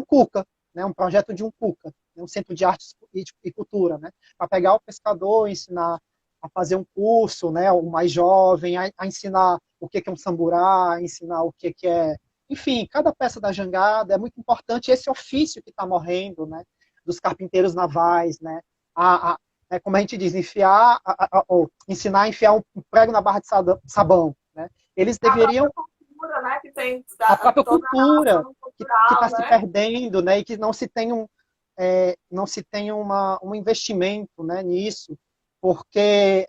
CUCA, né? Um projeto de um CUCA, né? Um centro de artes e cultura, né? Para pegar o pescador, ensinar a fazer um curso, né? O mais jovem, a ensinar o que é um samburá, ensinar o que é, enfim, cada peça da jangada é muito importante. Esse ofício que está morrendo, né? Dos carpinteiros navais, né? Como a gente diz, ou ensinar a enfiar um prego na barra de sabão, né? Eles A própria deveriam cultura, né? Que tem a própria toda a cultura relação que está cultural, se né? perdendo, né, e que não se tem um investimento, né, nisso, porque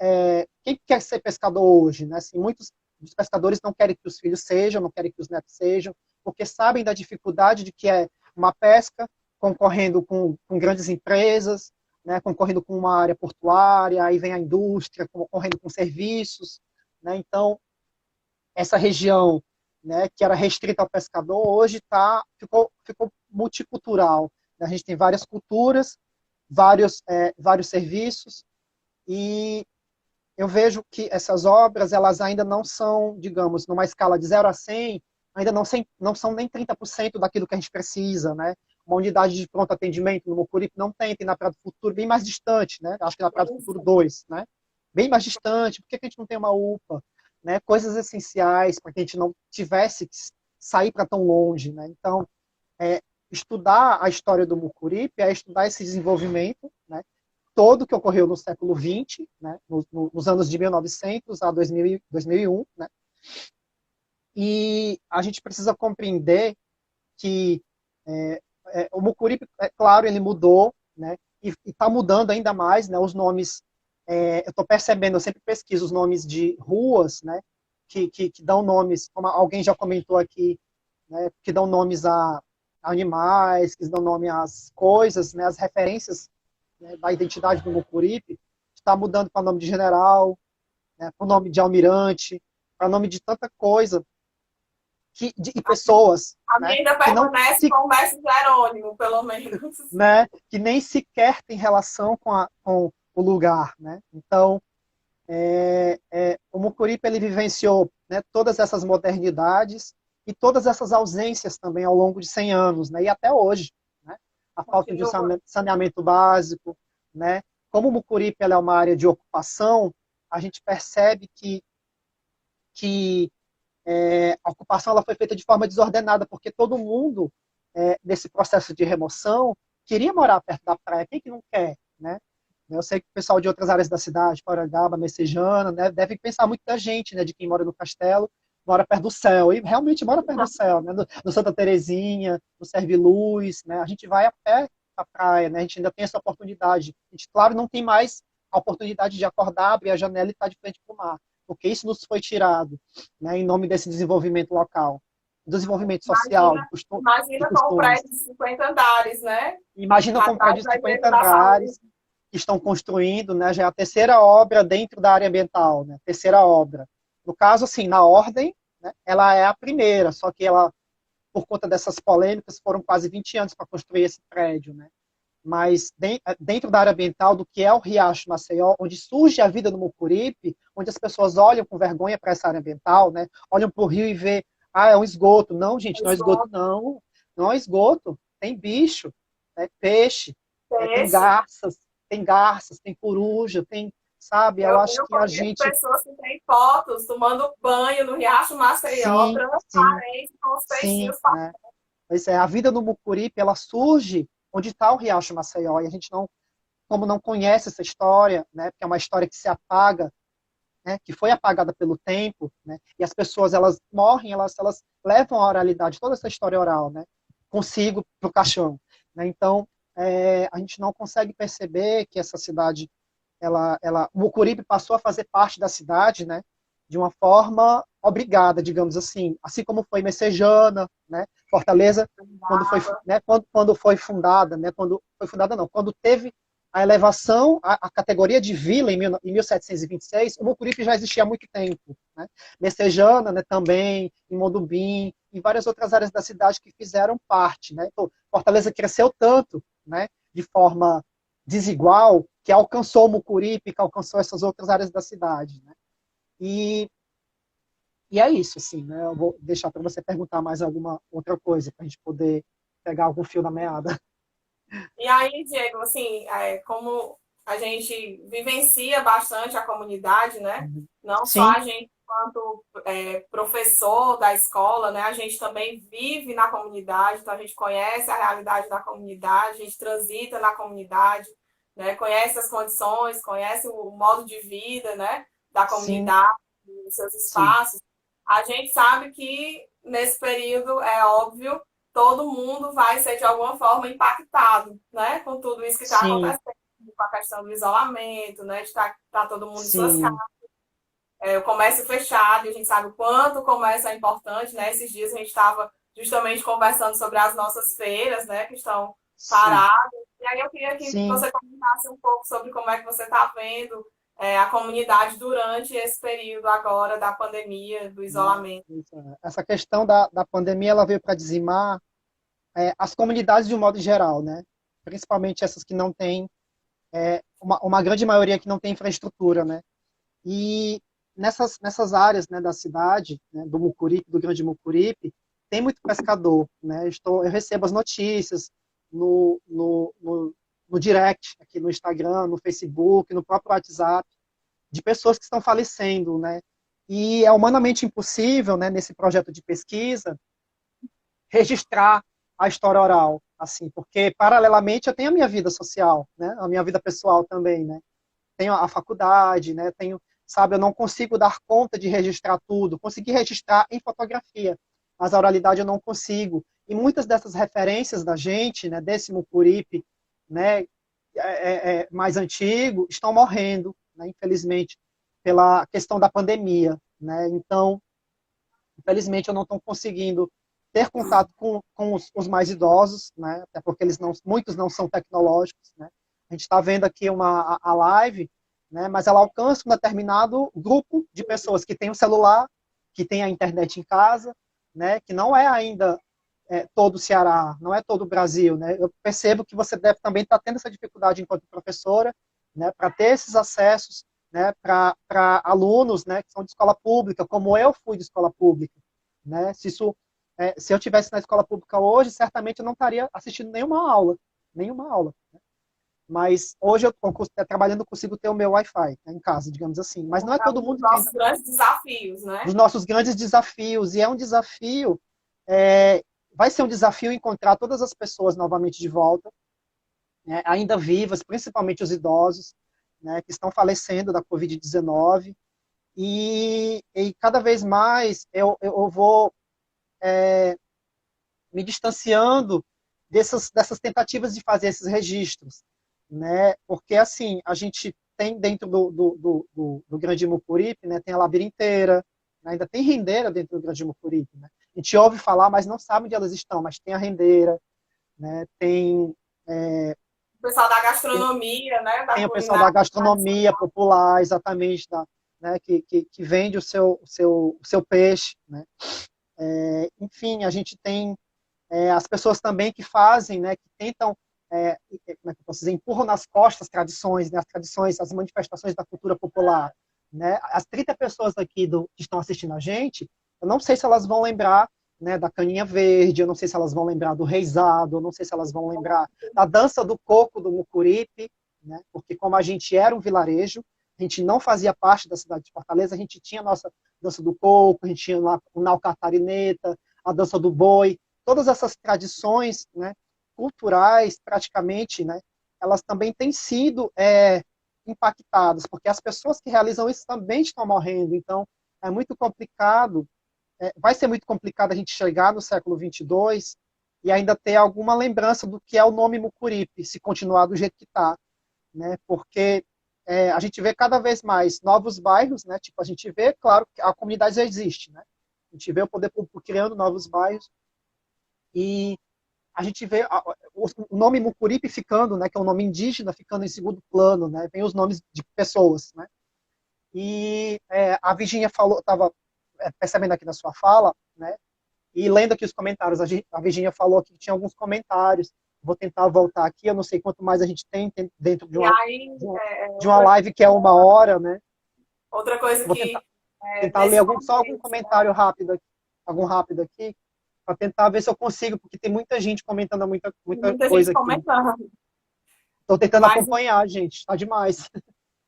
quem quer ser pescador hoje, né? Assim, muitos dos pescadores não querem que os filhos sejam, não querem que os netos sejam, porque sabem da dificuldade de que é uma pesca concorrendo com grandes empresas, né, concorrendo com uma área portuária, aí vem a indústria concorrendo com serviços, né? Então essa região, né, que era restrita ao pescador, hoje ficou multicultural. A gente tem várias culturas, vários serviços, e eu vejo que essas obras elas ainda não são, digamos, numa escala de 0 a 100, ainda não são nem 30% daquilo que a gente precisa. Né? uma unidade de pronto atendimento no Mucuripe? Não tem, tem na Praia do Futuro, bem mais distante, né? Acho que na Praia do Futuro 2, né? Bem mais distante. Por que a gente não tem uma UPA? Né? Coisas essenciais para que a gente não tivesse que sair para tão longe, né? Então, estudar a história do Mucuripe é estudar esse desenvolvimento, né? Todo que ocorreu no século XX, né? Nos anos de 1900 a 2001, né? E a gente precisa compreender que o Mucuripe, é claro, ele mudou, né? E está mudando ainda mais, né? Os nomes, eu estou percebendo, eu sempre pesquiso os nomes de ruas, né? Que dão nomes, como alguém já comentou aqui, né? Que dão nomes a animais, que dão nome às coisas, né? As referências, né, da identidade do Mucuripe, está mudando para o nome de general, né? Para o nome de almirante, para o nome de tanta coisa, de pessoas, A minha né? ainda Que não permanece se, com o mestre Jerônimo, pelo menos. né? Que nem sequer tem relação com o lugar, né? Então, o Mucuripe ele vivenciou, né, todas essas modernidades e todas essas ausências também ao longo de 100 anos, né? E até hoje, né? A falta de Continua. saneamento básico, né? Como o Mucuripe é uma área de ocupação, a gente percebe que a ocupação ela foi feita de forma desordenada, porque todo mundo, nesse processo de remoção, queria morar perto da praia. Quem que não quer, né? Eu sei que o pessoal de outras áreas da cidade, Porangaba, Messejana, né, deve pensar muito da gente, né, de quem mora no Castelo, mora perto do céu, e realmente mora perto do céu, né, no Santa Terezinha, no Serviluz, né, a gente vai a pé à praia, né, a gente ainda tem essa oportunidade. A gente, claro, não tem mais a oportunidade de acordar, abrir a janela e estar de frente para o mar, porque isso nos foi tirado, né, em nome desse desenvolvimento local, desenvolvimento social, de Imagina com um costumes. prédio de 50 andares, né? Imagina com um Atrás prédio de da 50 Igreja da Saúde. andares, que estão construindo, né, já é a terceira obra dentro da área ambiental, né, terceira obra. No caso, assim, na ordem, né, ela é a primeira, só que ela, por conta dessas polêmicas, foram quase 20 anos para construir esse prédio, né. Mas dentro da área ambiental do que é o Riacho Maceió, onde surge a vida no Mucuripe, onde as pessoas olham com vergonha para essa área ambiental, né, olham para o rio e vê, é um esgoto. Não, gente, não é esgoto, não. Não é esgoto. Tem bicho, né, peixe, Peixe. tem garças, tem coruja, tem, sabe? Eu acho Eu que a conheço gente, pessoas que têm fotos tomando banho no Riacho Maceió, sim, sim, transparente, com os sim, peixinhos. né? Pois é, a vida no Mucuripe, ela surge onde está o Riacho Maceió, e a gente não, como não conhece essa história, né? Porque é uma história que se apaga, né? Que foi apagada pelo tempo, né? E as pessoas, elas morrem, elas levam a oralidade, toda essa história oral, né? Consigo para o caixão, né? Então, a gente não consegue perceber que essa cidade o Mucuripe passou a fazer parte da cidade, né, de uma forma obrigada, digamos assim como foi Messejana, né, Fortaleza, quando foi, né, quando foi fundada, né, quando foi fundada não, quando teve a elevação, a categoria de vila em 1726, o Mucuripe já existia há muito tempo, né, Messejana, né, também, em Mondubim, e várias outras áreas da cidade que fizeram parte, né, então, Fortaleza cresceu tanto, né, de forma desigual, que alcançou o Mucuripe, que alcançou essas outras áreas da cidade, né? E, e é isso, assim, né? Eu vou deixar para você perguntar mais alguma outra coisa, para a gente poder pegar algum fio na meada. E aí, Diego, assim, como a gente vivencia bastante a comunidade, né? Não só Sim, a gente, enquanto professor da escola, né? A gente também vive na comunidade, então a gente conhece a realidade da comunidade, a gente transita na comunidade, né? Conhece as condições, conhece o modo de vida, né? Da sim, comunidade, os seus sim, espaços. A gente sabe que nesse período, é óbvio, todo mundo vai ser de alguma forma impactado, né, com tudo isso que está sim, acontecendo, com a questão do isolamento, né, de estar tá todo mundo em suas casas, sim, o comércio fechado, e a gente sabe o quanto o comércio é importante, né, esses dias a gente estava justamente conversando sobre as nossas feiras, né, que estão sim, paradas, e aí eu queria que sim. você comentasse um pouco sobre como é que você está vendo a comunidade durante esse período agora da pandemia, do Né? isolamento. Essa questão da pandemia, ela veio para dizimar as comunidades de um modo geral, né? Principalmente essas que não têm, uma grande maioria que não tem infraestrutura, né? E nessas áreas, né, da cidade, né, do Mucuripe, do Grande Mucuripe, tem muito pescador, né? Eu recebo as notícias no direct, aqui no Instagram, no Facebook, no próprio WhatsApp, de pessoas que estão falecendo, né? E é humanamente impossível, né, nesse projeto de pesquisa, registrar a história oral, assim, porque paralelamente eu tenho a minha vida social, né, a minha vida pessoal também, né? Tenho a faculdade, né? Tenho, sabe, eu não consigo dar conta de registrar tudo. Consegui registrar em fotografia, mas a oralidade eu não consigo. E muitas dessas referências da gente, né, desse Mucuripe, né, mais antigo, estão morrendo, né, infelizmente, pela questão da pandemia, né? Então, infelizmente, eu não estou conseguindo ter contato com os mais idosos, né? Até porque muitos não são tecnológicos, né? A gente está vendo aqui a live, né? Mas ela alcança um determinado grupo de pessoas que tem o celular, que tem a internet em casa, né? Que não é ainda todo o Ceará, não é todo o Brasil, né? Eu percebo que você deve também estar tendo essa dificuldade enquanto professora, né? Para ter esses acessos, né? Para alunos, né? Que são de escola pública, como eu fui de escola pública, né? Se eu tivesse na escola pública hoje, certamente eu não estaria assistindo nenhuma aula. Né? Mas hoje trabalhando, consigo ter o meu Wi-Fi, né, em casa, digamos assim. Mas não é É todo um dos mundo que tem nossos grandes desafios, né? dos nossos grandes desafios, e é um desafio, vai ser um desafio encontrar todas as pessoas novamente de volta, né, ainda vivas, principalmente os idosos, né, que estão falecendo da Covid-19, e cada vez mais eu vou me distanciando dessas tentativas de fazer esses registros, né? Porque, assim, a gente tem dentro do Grande Mucuripe, né, tem a labirinteira, né, ainda tem rendeira dentro do Grande Mucuripe, né? A gente ouve falar, mas não sabe onde elas estão, mas tem a rendeira, né? O pessoal da Tem, gastronomia, né? Da tem o pessoal da culinária gastronomia tradicional. popular, exatamente, né, que vende o seu peixe, né? Enfim, a gente tem as pessoas também que fazem, né, que tentam, como é que eu posso dizer, empurram nas costas as tradições, né, as tradições, as manifestações da cultura popular. Né? As 30 pessoas aqui que estão assistindo a gente, eu não sei se elas vão lembrar, né, da caninha verde, eu não sei se elas vão lembrar do reizado, eu não sei se elas vão lembrar da dança do coco do Mucuripe, né, porque como a gente era um vilarejo, a gente não fazia parte da cidade de Fortaleza, a gente tinha a nossa dança do coco, a gente tinha lá o nau catarineta, a dança do boi, todas essas tradições, né, culturais, praticamente, né, elas também têm sido impactadas, porque as pessoas que realizam isso também estão morrendo. Então, é muito complicado, vai ser muito complicado a gente chegar no século 22 e ainda ter alguma lembrança do que é o nome Mucuripe, se continuar do jeito que está, né, porque a gente vê cada vez mais novos bairros, né, tipo, a gente vê, claro, que a comunidade já existe, né, a gente vê o poder público criando novos bairros, e a gente vê o nome Mucuripe ficando, né, que é um nome indígena, ficando em segundo plano, né, vem os nomes de pessoas, né. E a Virginia falou, estava percebendo aqui na sua fala, né, e lendo aqui os comentários, a Virginia falou que tinha alguns comentários, vou tentar voltar aqui, eu não sei quanto mais a gente tem dentro de E uma, aí, de uma, de uma live que é 1 hora, né, outra coisa vou tentar, que, tentar ler nesse só algum contexto, né? comentário rápido, algum rápido aqui, para tentar ver se eu consigo, porque tem muita gente comentando muita Muita gente coisa aqui. comentando. Estou tentando Mas acompanhar, gente, está demais.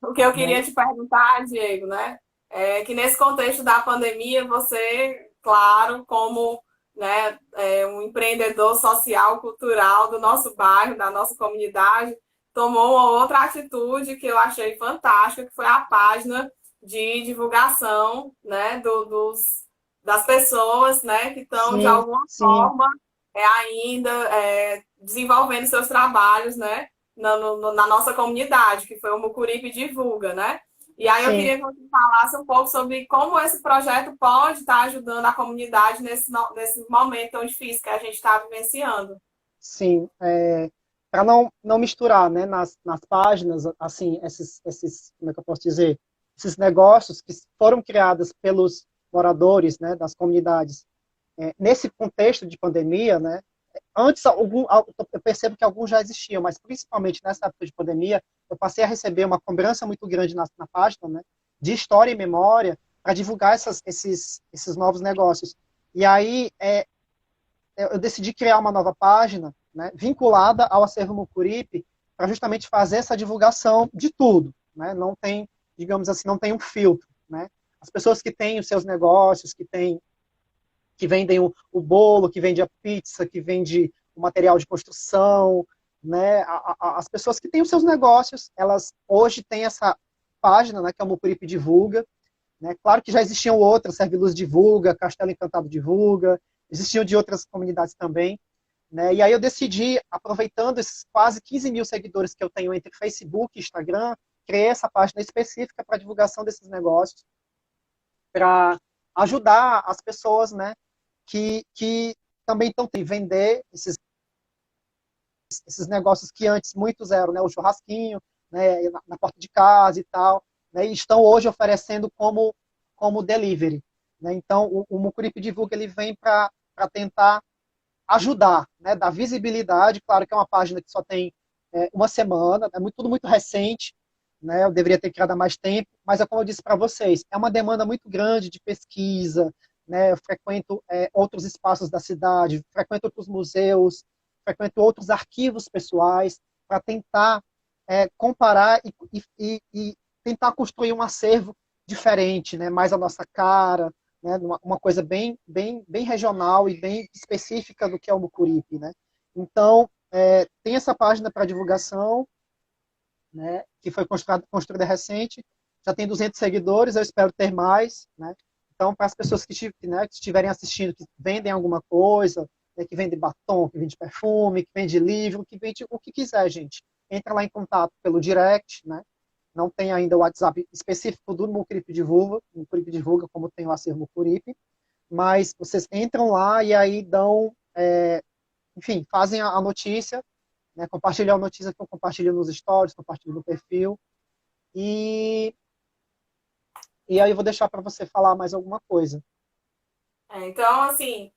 o que eu Né? queria te perguntar, Diego, né? É que nesse contexto da pandemia, você, claro, como né, um empreendedor social, cultural do nosso bairro, da nossa comunidade, tomou uma outra atitude que eu achei fantástica, que foi a página de divulgação, né, das pessoas, né, que estão de Sim, alguma sim, forma ainda desenvolvendo seus trabalhos, né, na nossa comunidade, que foi o Mucuripe Divulga, né? E aí eu sim, queria que você falasse um pouco sobre como esse projeto pode estar ajudando a comunidade nesse momento tão difícil que a gente está vivenciando. sim. Para não misturar, né, nas páginas, assim, como é que eu posso dizer, esses negócios que foram criados pelos moradores, né, das comunidades, nesse contexto de pandemia, né, antes, eu percebo que alguns já existiam, mas principalmente nessa época de pandemia, eu passei a receber uma cobrança muito grande na página, né, de história e memória, para divulgar esses novos negócios. E aí, eu decidi criar uma nova página, né, vinculada ao acervo Mucuripe para justamente fazer essa divulgação de tudo, né? Não tem, digamos assim, não tem um filtro, né? As pessoas que têm os seus negócios, que vendem o bolo, que vende a pizza, que vende o material de construção, né? As pessoas que têm os seus negócios, elas hoje têm essa página, né, que é o Mucuripe Divulga, né? Claro que já existiam outras, Serviluz Divulga, Castelo Encantado Divulga, existiam de outras comunidades também, né? E aí eu decidi, aproveitando esses quase 15 mil seguidores que eu tenho entre Facebook e Instagram, criei essa página específica para divulgação desses negócios, para ajudar as pessoas, né, que também estão tentando vender esses negócios que antes muitos eram, né, o churrasquinho, né, na porta de casa e tal, né, e estão hoje oferecendo como delivery, né? Então, o Mucuripe Divulga, ele vem para tentar ajudar, né, dar visibilidade. Claro que é uma página que só tem uma semana, é tudo muito recente, né, eu deveria ter criado há mais tempo, mas é como eu disse para vocês, é uma demanda muito grande de pesquisa, né, eu frequento outros espaços da cidade, frequento outros museus, frequento outros arquivos pessoais, para tentar comparar e tentar construir um acervo diferente, né, mais a nossa cara, né, uma coisa bem regional e bem específica do que é o Mucuripe, né? Então, tem essa página para divulgação, né, que foi construída recente, já tem 200 seguidores, eu espero ter mais, né? Então, para as pessoas né, que estiverem assistindo, que vendem alguma coisa, né, que vende batom, que vende perfume, que vende livro, que vende o que quiser, gente, entra lá em contato pelo direct, né? Não tem ainda o WhatsApp específico do Mucuripe Divulga, como tem o acervo Mucuripe, mas vocês entram lá e aí dão, enfim, fazem a notícia, né, compartilham a notícia que eu compartilho nos stories, compartilho no perfil, e aí eu vou deixar para você falar mais alguma coisa. Então, assim,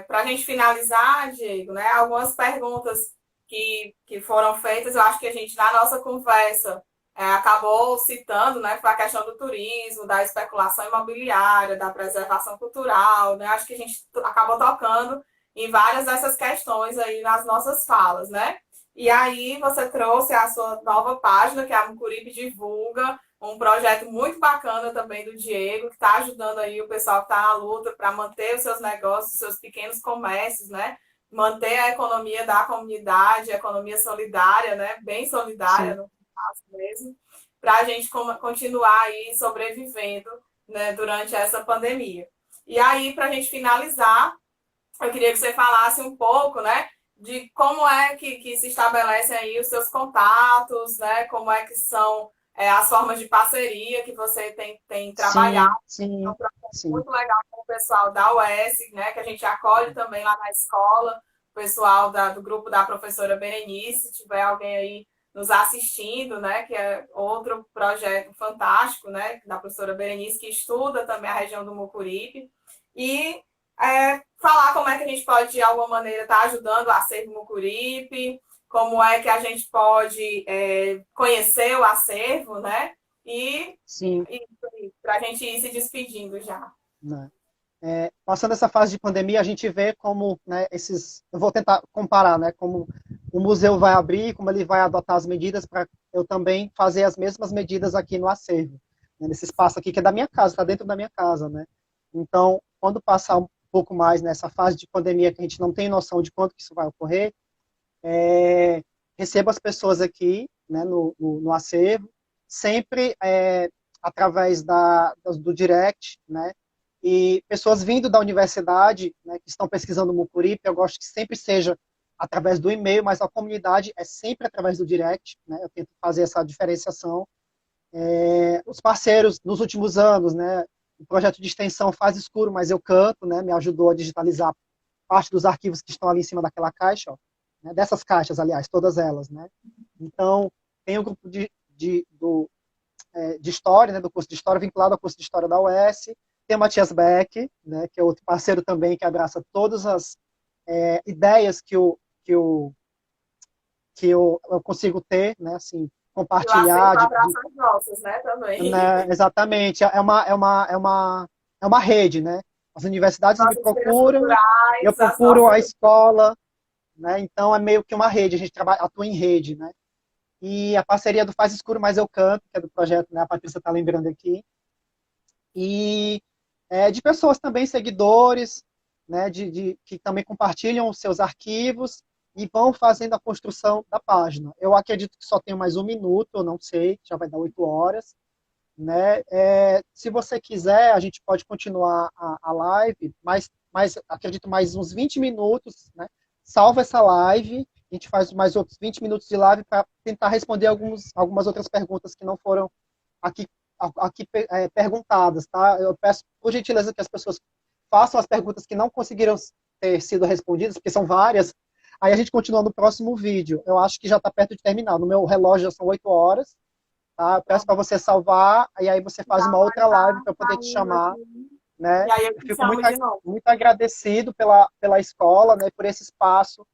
para a gente finalizar, Diego, né, algumas perguntas que foram feitas, eu acho que a gente, na nossa conversa, acabou citando, né, foi a questão do turismo, da especulação imobiliária, da preservação cultural, né, acho que a gente acabou tocando em várias dessas questões aí nas nossas falas, né? E aí você trouxe a sua nova página, que é a Mucuripe Divulga, um projeto muito bacana também do Diego, que está ajudando aí o pessoal que está na luta para manter os seus negócios, os seus pequenos comércios, né? Manter a economia da comunidade, a economia solidária, né? Bem solidária, Sim. no caso mesmo, para a gente continuar aí sobrevivendo, né, durante essa pandemia. E aí, para a gente finalizar, eu queria que você falasse um pouco, né, de como é que se estabelecem aí os seus contatos, né, como é que são as formas de parceria que você tem trabalhado. É Sim, um projeto sim. muito legal com o pessoal da UES, né, que a gente acolhe também lá na escola, o pessoal do grupo da professora Berenice, se tiver alguém aí nos assistindo, né, que é outro projeto fantástico, né, da professora Berenice, que estuda também a região do Mucuripe. E falar como é que a gente pode, de alguma maneira, estar ajudando o acervo Mucuripe, como é que a gente pode conhecer o acervo, né? E Sim. para a gente ir se despedindo já. Né? Passando essa fase de pandemia, a gente vê como, né, eu vou tentar comparar, né, como o museu vai abrir, como ele vai adotar as medidas para eu também fazer as mesmas medidas aqui no acervo, né, nesse espaço aqui que é da minha casa, está dentro da minha casa, né? Então, quando passar um pouco mais nessa fase de pandemia que a gente não tem noção de quanto que isso vai ocorrer, recebo as pessoas aqui, né, no acervo, sempre através do direct, né, e pessoas vindo da universidade, né, que estão pesquisando o Mucuripe, eu gosto que sempre seja através do e-mail, mas a comunidade é sempre através do direct, né, eu tento fazer essa diferenciação. Os parceiros, nos últimos anos, né, o projeto de extensão Faz Escuro, mas eu canto, né, me ajudou a digitalizar parte dos arquivos que estão ali em cima daquela caixa, ó, né, dessas caixas, aliás, todas elas, né. Então, tem um grupo de história, né, do curso de história vinculado ao curso de história da UES, tem o Matias Beck, né, que é outro parceiro também que abraça todas as ideias que eu consigo ter, né, assim, E o acervo compartilhar, abraça as nossas, né, também. né, exatamente, é uma rede, né? As universidades me Nossas feiras procuram, eu culturais, as procuro a nossas escola, né? Então é meio que uma rede, a gente atua em rede, né? E a parceria do Faz Escuro Mas Eu Canto, que é do projeto, né? A Patrícia está lembrando aqui. E de pessoas também, seguidores, né? Que também compartilham os seus arquivos e vão fazendo a construção da página. Eu acredito que só tenho mais um minuto, eu não sei, já vai dar 8 horas, né? Se você quiser, a gente pode continuar a live, mas acredito mais uns 20 minutos, né? Salva essa live, a gente faz mais outros 20 minutos de live para tentar responder algumas outras perguntas que não foram aqui, aqui perguntadas, tá? Eu peço, por gentileza, que as pessoas façam as perguntas que não conseguiram ter sido respondidas, porque são várias. Aí a gente continua no próximo vídeo. Eu acho que já está perto de terminar. No meu relógio já são 8 horas. Tá? Eu peço para você salvar, e aí você faz Já uma vai outra live estar para poder te saindo chamar, aqui. né? E aí eu Eu te fico chamo de novo. muito agradecido pela escola, né? Por esse espaço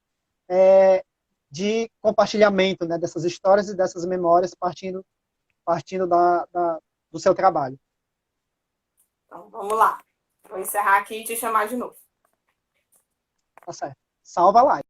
de compartilhamento, né? Dessas histórias e dessas memórias partindo do seu trabalho. Então, vamos lá. Vou encerrar aqui e te chamar de novo. Tá certo. Salva a live.